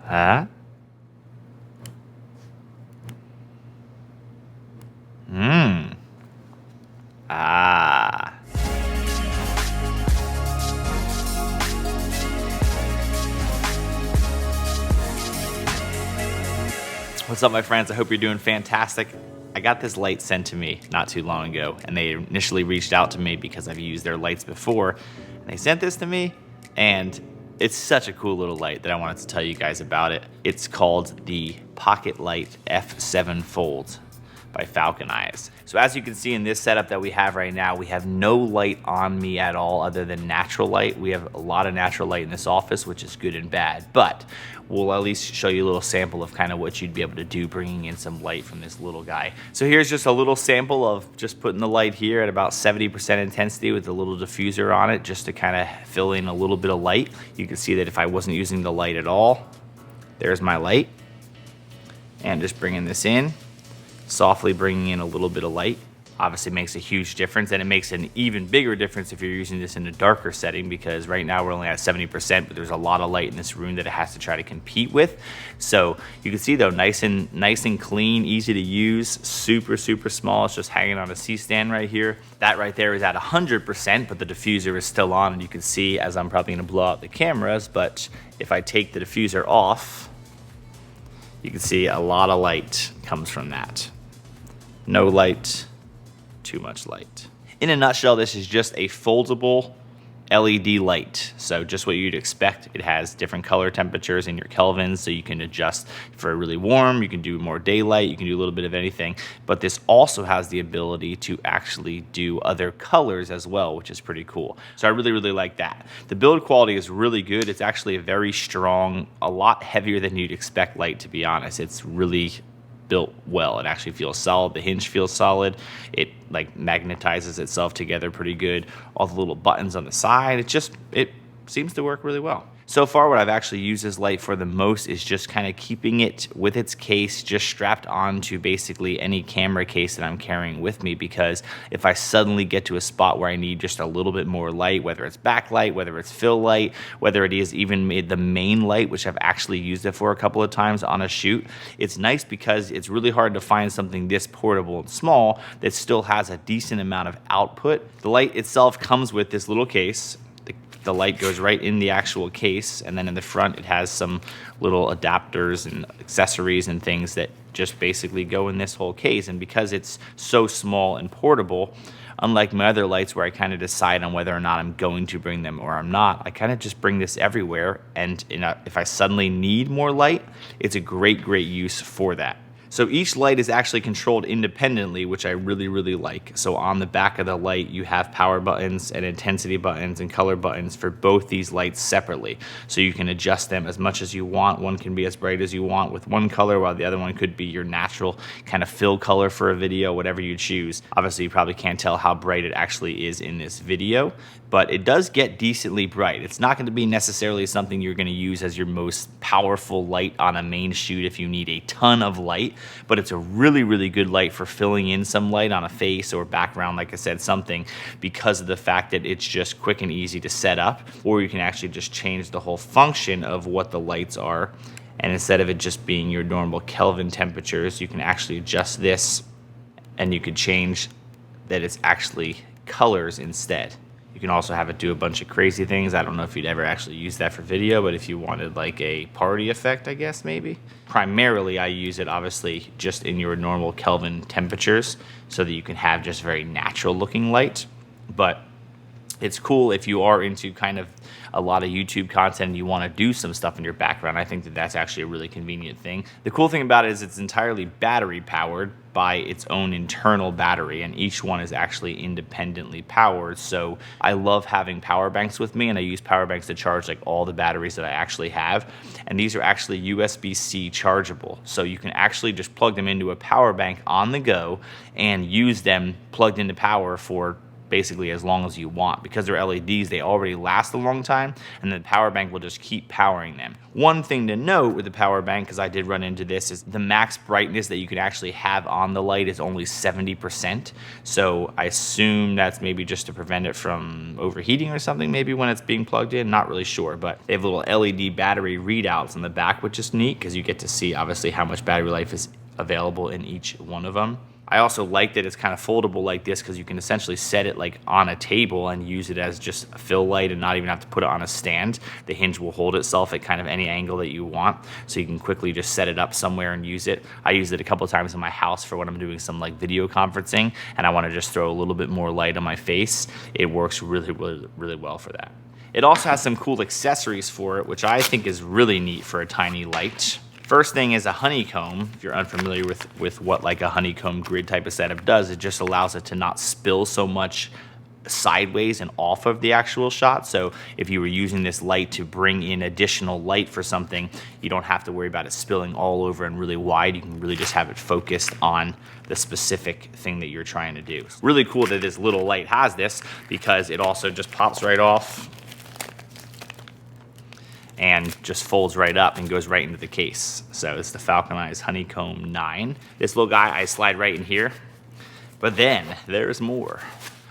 Huh? Mmm. Ah. What's up, my friends? I hope you're doing fantastic. I got this light sent to me not too long ago, and they initially reached out to me because I've used their lights before. And they sent this to me, and it's such a cool little light that I wanted to tell you guys about it. It's called the Pocket Light F7 Fold by Falcon Eyes. So as you can see in this setup that we have right now, we have no light on me at all other than natural light. We have a lot of natural light in this office, which is good and bad, but we'll at least show you a little sample of kind of what you'd be able to do bringing in some light from this little guy. So here's just a little sample of just putting the light here at about 70% intensity with a little diffuser on it, just to kind of fill in a little bit of light. You can see that if I wasn't using the light at all, there's my light. And just bringing this in, softly bringing in a little bit of light obviously makes a huge difference, and it makes an even bigger difference if you're using this in a darker setting, because right now we're only at 70%, but there's a lot of light in this room that it has to try to compete with. So you can see though, nice and clean, easy to use, super small. It's just hanging on a C-stand right here. That right there is at 100%, but the diffuser is still on, and you can see, as I'm probably gonna blow out the cameras, but if I take the diffuser off, you can see a lot of light comes from that. No light, too much light. In a nutshell, this is just a foldable LED light. So just what you'd expect. It has different color temperatures in your kelvins, so you can adjust for really warm, you can do more daylight, you can do a little bit of anything. But this also has the ability to actually do other colors as well, which is pretty cool. So I really like that. The build quality is really good. It's actually a very strong, a lot heavier than you'd expect light, to be honest. It's really built well. It actually feels solid. The hinge feels solid. It like magnetizes itself together pretty good. All the little buttons on the side, it seems to work really well. So far, what I've actually used this light for the most is just kind of keeping it with its case just strapped onto basically any camera case that I'm carrying with me, because if I suddenly get to a spot where I need just a little bit more light, whether it's backlight, whether it's fill light, whether it is even the main light, which I've actually used it for a couple of times on a shoot, it's nice because it's really hard to find something this portable and small that still has a decent amount of output. The light itself comes with this little case. The light goes right in the actual case, and then in the front it has some little adapters and accessories and things that just basically go in this whole case. And because it's so small and portable, unlike my other lights where I kind of decide on whether or not I'm going to bring them or I'm not, I kind of just bring this everywhere, and if I suddenly need more light, it's a great use for that. So each light is actually controlled independently, which I really like. So on the back of the light, you have power buttons and intensity buttons and color buttons for both these lights separately. So you can adjust them as much as you want. One can be as bright as you want with one color, while the other one could be your natural kind of fill color for a video, whatever you choose. Obviously, you probably can't tell how bright it actually is in this video, but it does get decently bright. It's not going to be necessarily something you're going to use as your most powerful light on a main shoot if you need a ton of light, but it's a really good light for filling in some light on a face or background, like I said, something, because of the fact that it's just quick and easy to set up. Or you can actually just change the whole function of what the lights are, and instead of it just being your normal Kelvin temperatures, you can actually adjust this, and you could change that it's actually colors instead. You can also have it do a bunch of crazy things. I don't know if you'd ever actually use that for video, but if you wanted like a party effect, I guess maybe. Primarily, I use it obviously just in your normal Kelvin temperatures so that you can have just very natural looking light. But it's cool if you are into kind of a lot of YouTube content and you want to do some stuff in your background. I think that that's actually a really convenient thing. The cool thing about it is it's entirely battery powered by its own internal battery, and each one is actually independently powered. So I love having power banks with me, and I use power banks to charge like all the batteries that I actually have. And these are actually USB-C chargeable. So you can actually just plug them into a power bank on the go and use them plugged into power for basically as long as you want. Because they're LEDs, they already last a long time, and the power bank will just keep powering them. One thing to note with the power bank, because I did run into this, is the max brightness that you can actually have on the light is only 70%. So I assume that's maybe just to prevent it from overheating or something, maybe when it's being plugged in, not really sure. But they have little LED battery readouts on the back, which is neat because you get to see obviously how much battery life is available in each one of them. I also like that it's kind of foldable like this because you can essentially set it like on a table and use it as just a fill light and not even have to put it on a stand. The hinge will hold itself at kind of any angle that you want, so you can quickly just set it up somewhere and use it. I used it a couple times in my house for when I'm doing some like video conferencing and I want to just throw a little bit more light on my face. It works really well for that. It also has some cool accessories for it, which I think is really neat for a tiny light. First thing is a honeycomb. If you're unfamiliar with what like a honeycomb grid type of setup does, it just allows it to not spill so much sideways and off of the actual shot. So if you were using this light to bring in additional light for something, you don't have to worry about it spilling all over and really wide. You can really just have it focused on the specific thing that you're trying to do. It's really cool that this little light has this because it also just pops right off and just folds right up and goes right into the case. So it's the Falcon Eyes Honeycomb 9. This little guy, I slide right in here, but then there's more.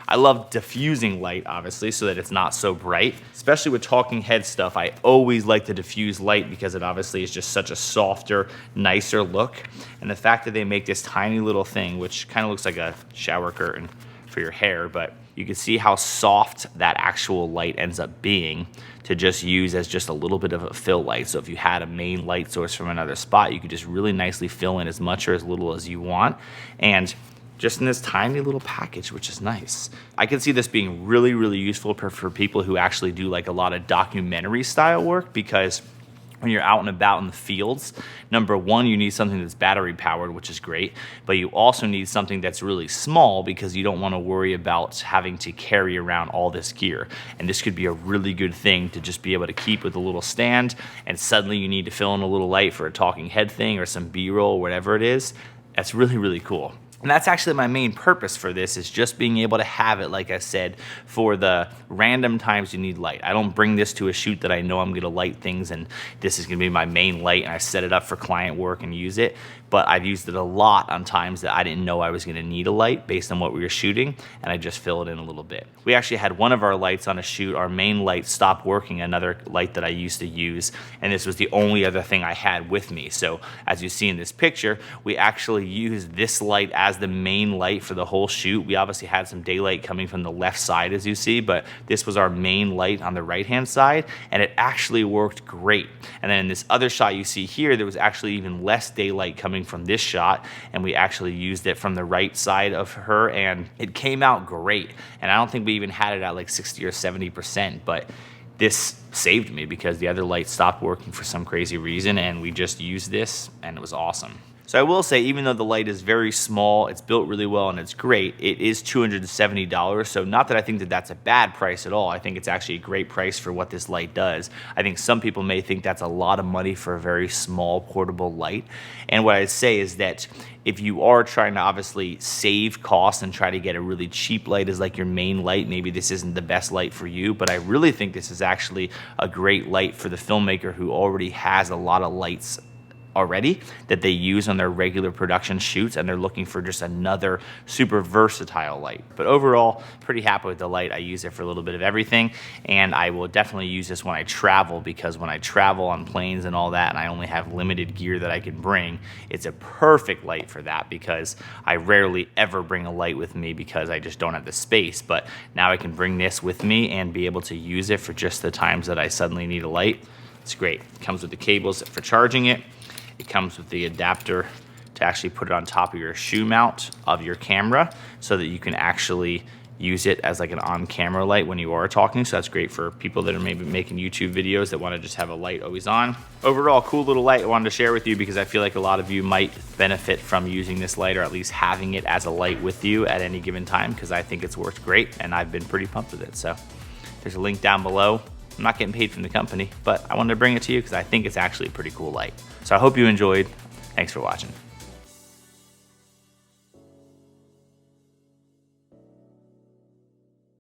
I love diffusing light, obviously, so that it's not so bright. Especially with talking head stuff, I always like to diffuse light because it obviously is just such a softer, nicer look. And the fact that they make this tiny little thing, which kind of looks like a shower curtain for your hair, but you can see how soft that actual light ends up being to just use as just a little bit of a fill light. So if you had a main light source from another spot, you could just really nicely fill in as much or as little as you want. And just in this tiny little package, which is nice. I can see this being really useful for people who actually do like a lot of documentary style work, because when you're out and about in the fields, number one, you need something that's battery powered, which is great, but you also need something that's really small because you don't want to worry about having to carry around all this gear. And this could be a really good thing to just be able to keep with a little stand, and suddenly you need to fill in a little light for a talking head thing or some B-roll, whatever it is. That's really cool. And that's actually my main purpose for this, is just being able to have it, like I said, for the random times you need light. I don't bring this to a shoot that I know I'm gonna light things and this is gonna be my main light and I set it up for client work and use it. But I've used it a lot on times that I didn't know I was gonna need a light based on what we were shooting, and I just fill it in a little bit. We actually had one of our lights on a shoot, our main light stopped working, another light that I used to use, and this was the only other thing I had with me. So as you see in this picture, we actually used this light as the main light for the whole shoot. We obviously had some daylight coming from the left side, as you see, but this was our main light on the right-hand side, and it actually worked great. And then in this other shot you see here, there was actually even less daylight coming from this shot, and we actually used it from the right side of her, and it came out great. And I don't think we even had it at like 60 or 70%, but this saved me because the other light stopped working for some crazy reason, and we just used this, and it was awesome. So I will say, even though the light is very small, it's built really well, and it's great, it is $270. So not that I think that that's a bad price at all. I think it's actually a great price for what this light does. I think some people may think that's a lot of money for a very small portable light. And what I'd say is that if you are trying to obviously save costs and try to get a really cheap light as like your main light, maybe this isn't the best light for you, but I really think this is actually a great light for the filmmaker who already has a lot of lights already that they use on their regular production shoots, and they're looking for just another super versatile light. But overall, pretty happy with the light. I use it for a little bit of everything, and I will definitely use this when I travel, because when I travel on planes and all that, and I only have limited gear that I can bring, it's a perfect light for that, because I rarely ever bring a light with me because I just don't have the space. But now I can bring this with me and be able to use it for just the times that I suddenly need a light. It's great. It comes with the cables for charging it. It comes with the adapter to actually put it on top of your shoe mount of your camera so that you can actually use it as like an on-camera light when you are talking. So that's great for people that are maybe making YouTube videos that want to just have a light always on. Overall, cool little light I wanted to share with you because I feel like a lot of you might benefit from using this light, or at least having it as a light with you at any given time, because I think it's worked great and I've been pretty pumped with it. So there's a link down below. I'm not getting paid from the company, but I wanted to bring it to you because I think it's actually a pretty cool light. So I hope you enjoyed. Thanks for watching.